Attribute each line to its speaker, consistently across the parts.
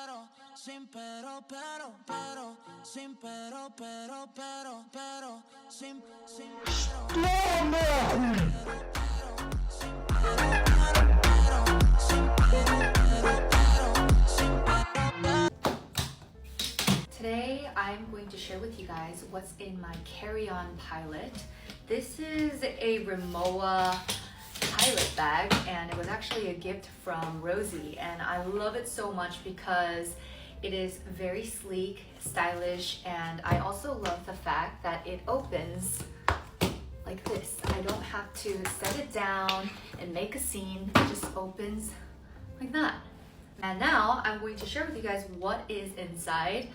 Speaker 1: pero, sin pero, sin pero, sin
Speaker 2: Today I'm going to share with you guys what's in my carry-on pilot. This is a Rimowa pilot bag and it was actually a gift from Rosie, and I love it so much because it is very sleek, stylish, and I also love the fact that it opens like this. I don't have to set it down and make a scene. It just opens like that. And now I'm going to share with you guys what is inside.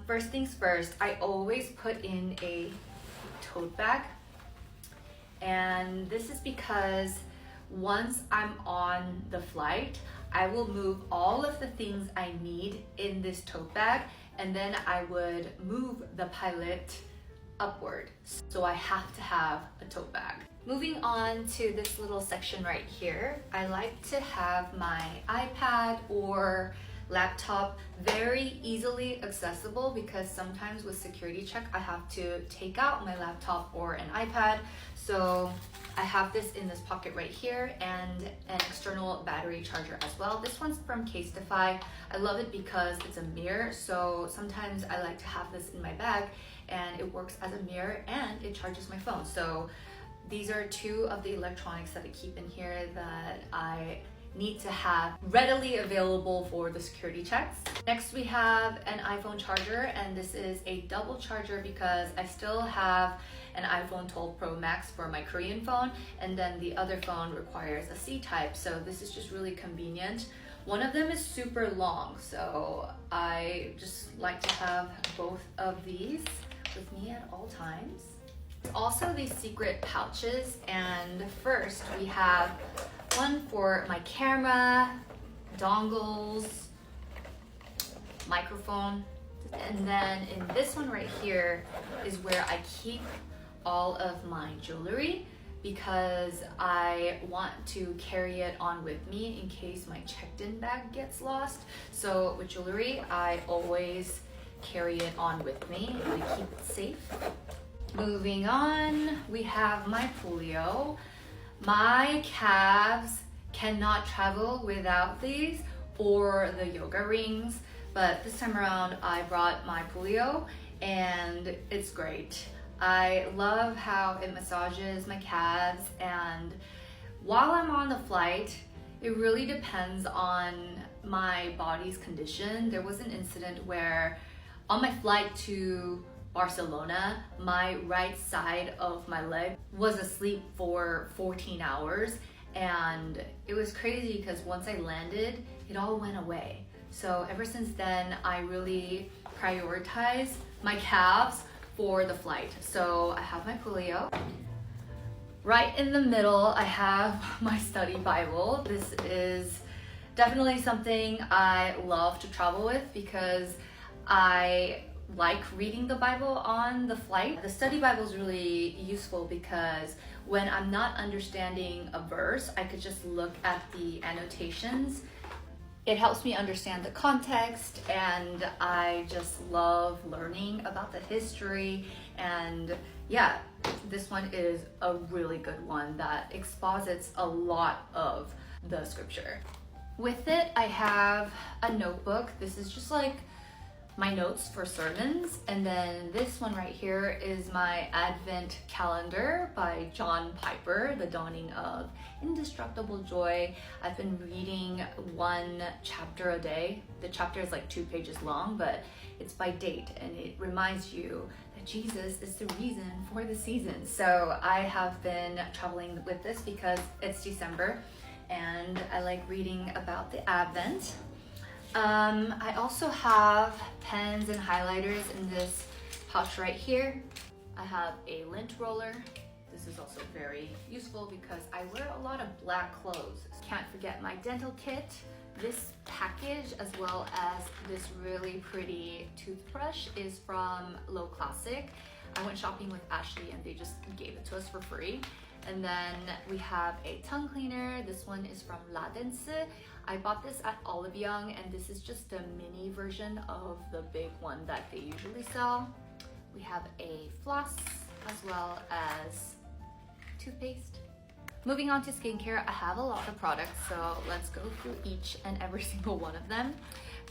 Speaker 2: First things first, I always put in a tote bag, and this is because once I'm on the flight, I will move all of the things I need in this tote bag, and then I would move the pilot upward. So I have to have a tote bag. Moving on to this little section right here, I like to have my iPad or laptop very easily accessible because sometimes with security check I have to take out my laptop or an iPad. So I have this in this pocket right here and an external battery charger as well. This one's from Casetify. I love it because it's a mirror, so sometimes I like to have this in my bag and it works as a mirror and it charges my phone. So these are two of the electronics that I keep in here that I need to have readily available for the security checks. Next we have an iPhone charger, and this is a double charger because I still have an iPhone 12 Pro Max for my Korean phone, and then the other phone requires a C-type, so this is just really convenient. One of them is super long, so I just like to have both of these with me at all times. Also these secret pouches, and first we have one for my camera, dongles, microphone, and then in this one right here is where I keep all of my jewelry because I want to carry it on with me in case my checked-in bag gets lost. So with jewelry, I always carry it on with me and I keep it safe. Moving on, we have my polio. My calves cannot travel without these or the yoga rings, but this time around I brought my polio and it's great. I love how it massages my calves, and while I'm on the flight, it really depends on my body's condition. There was an incident where on my flight to Barcelona, my right side of my leg was asleep for 14 hours, and it was crazy because once I landed, it all went away. So ever since then, I really prioritize my calves for the flight. So I have my polio. Right in the middle, I have my study Bible. This is definitely something I love to travel with because I like reading the Bible on the flight. The study Bible is really useful because when I'm not understanding a verse, I could just look at the annotations. It helps me understand the context, and I just love learning about the history. And yeah, this one is a really good one that exposits a lot of the scripture. With it, I have a notebook. This is just like my notes for sermons, and then this one right here is my Advent calendar by John Piper, The Dawning of Indestructible Joy. I've been reading one chapter a day. The chapter is like 2 pages long, but it's by date and it reminds you that Jesus is the reason for the season. So I have been traveling with this because it's December and I like reading about the Advent. I also have pens and highlighters in this pouch right here. I have a lint roller. This is also very useful because I wear a lot of black clothes. Can't forget my dental kit, this package, as well as this really pretty toothbrush is from Low Classic. I went shopping with Ashley and they just gave it to us for free. And then we have a tongue cleaner. This one is from La Dense. I bought this at Olive Young, and this is just a mini version of the big one that they usually sell. We have a floss as well as toothpaste. Moving on to skincare, I have a lot of products, so let's go through each and every single one of them.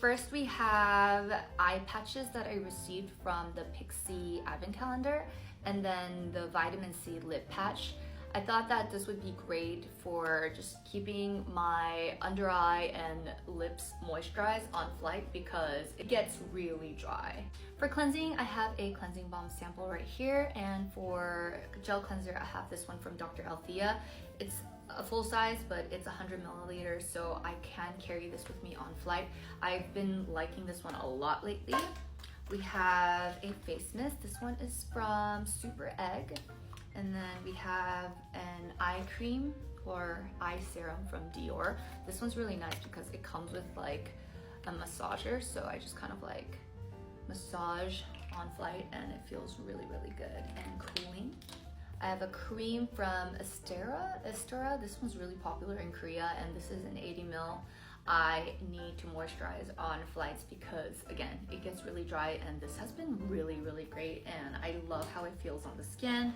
Speaker 2: First, we have eye patches that I received from the Pixie Advent Calendar, and then the Vitamin C lip patch. I thought that this would be great for just keeping my under eye and lips moisturized on flight because it gets really dry. For cleansing, I have a cleansing balm sample right here, and for gel cleanser, I have this one from Dr. Althea. It's a full size, but it's 100 milliliters, so I can carry this with me on flight. I've been liking this one a lot lately. We have a face mist. This one is from Super Egg. And then we have an eye cream or eye serum from Dior. This one's really nice because it comes with like a massager, so I just kind of like massage on flight and it feels really, really good and cooling. I have a cream from Estura. This one's really popular in Korea, and this is an 80 ml. I need to moisturize on flights because again, it gets really dry, and this has been really, really great, and I love how it feels on the skin.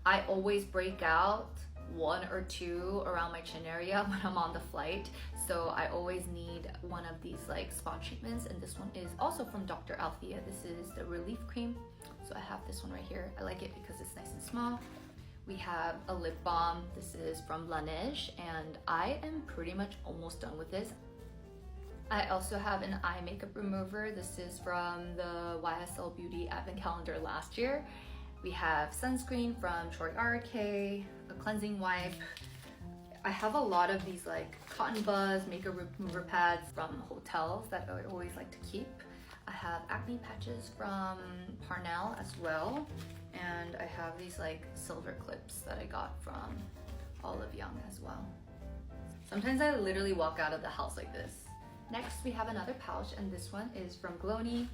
Speaker 2: I always break out 1 or 2 around my chin area when I'm on the flight, so I always need one of these like spot treatments, and this one is also from Dr. Althea. This is the relief cream, so I have this one right here. I like it because it's nice and small. We have a lip balm. This is from Laneige, and I am pretty much almost done with this. I also have an eye makeup remover. This is from the YSL Beauty Advent Calendar last year. We have sunscreen from Troy RK, a cleansing wipe. I have a lot of these like cotton buzz makeup remover pads from hotels that I always like to keep. I have acne patches from Parnell as well. And I have these like silver clips that I got from Olive Young as well. Sometimes I literally walk out of the house like this. Next, we have another pouch, and this one is from Glowny.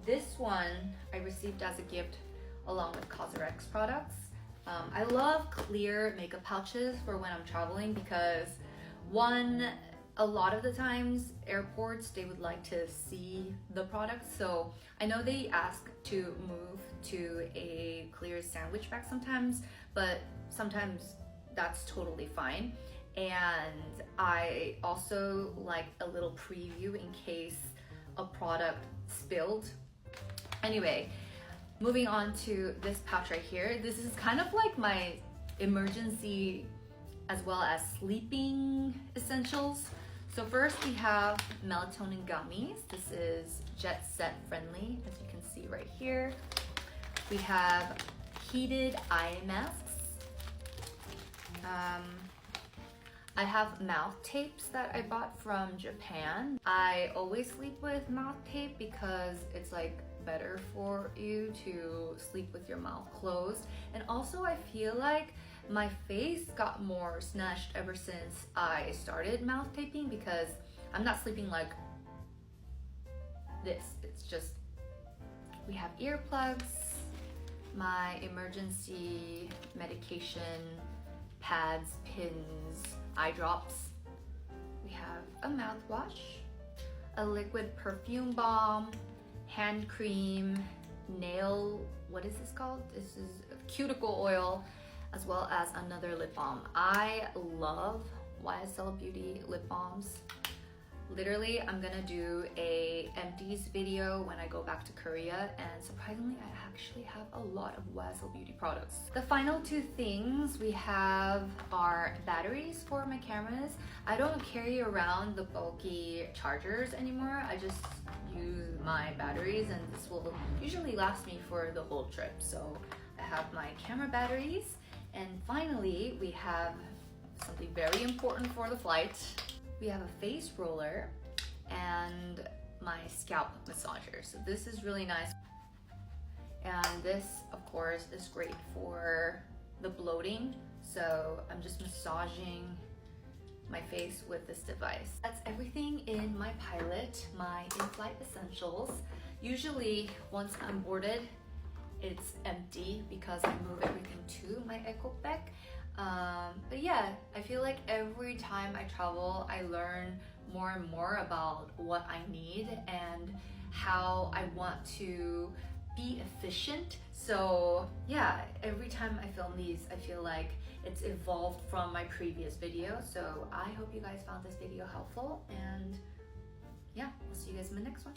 Speaker 2: This one I received as a gift along with Cosrx products. I love clear makeup pouches for when I'm traveling because one, a lot of the times airports, they would like to see the product. So I know they ask to move to a clear sandwich bag sometimes, but sometimes that's totally fine. And I also like a little preview in case a product spilled. Anyway, moving on to this pouch right here. This is kind of like my emergency as well as sleeping essentials. So first we have melatonin gummies. This is jet set friendly, as you can see right here. We have heated eye masks. I have mouth tapes that I bought from Japan. I always sleep with mouth tape because it's like better for you to sleep with your mouth closed. And also I feel like my face got more snatched ever since I started mouth taping because I'm not sleeping like this. It's just, we have earplugs, my emergency medication, pads, pins, eye drops. We have a mouthwash, a liquid perfume balm, hand cream, nail, what is this called? This is cuticle oil, as well as another lip balm. I love YSL Beauty lip balms. Literally, I'm gonna do a empties video when I go back to Korea, and surprisingly, I actually have a lot of YSL Beauty products. The final 2 things we have are batteries for my cameras. I don't carry around the bulky chargers anymore. I just use my batteries, and this will usually last me for the whole trip. So I have my camera batteries, and finally, we have something very important for the flight. We have a face roller and my scalp massager. So this is really nice. And this, of course, is great for the bloating. So I'm just massaging my face with this device. That's everything in my pilot, my in-flight essentials. Usually, once I'm boarded it's empty because I move everything to my eco bag. But yeah, I feel like every time I travel, I learn more and more about what I need and how I want to be efficient. So yeah, every time I film these, I feel like it's evolved from my previous video. So I hope you guys found this video helpful, and yeah, we'll see you guys in the next one.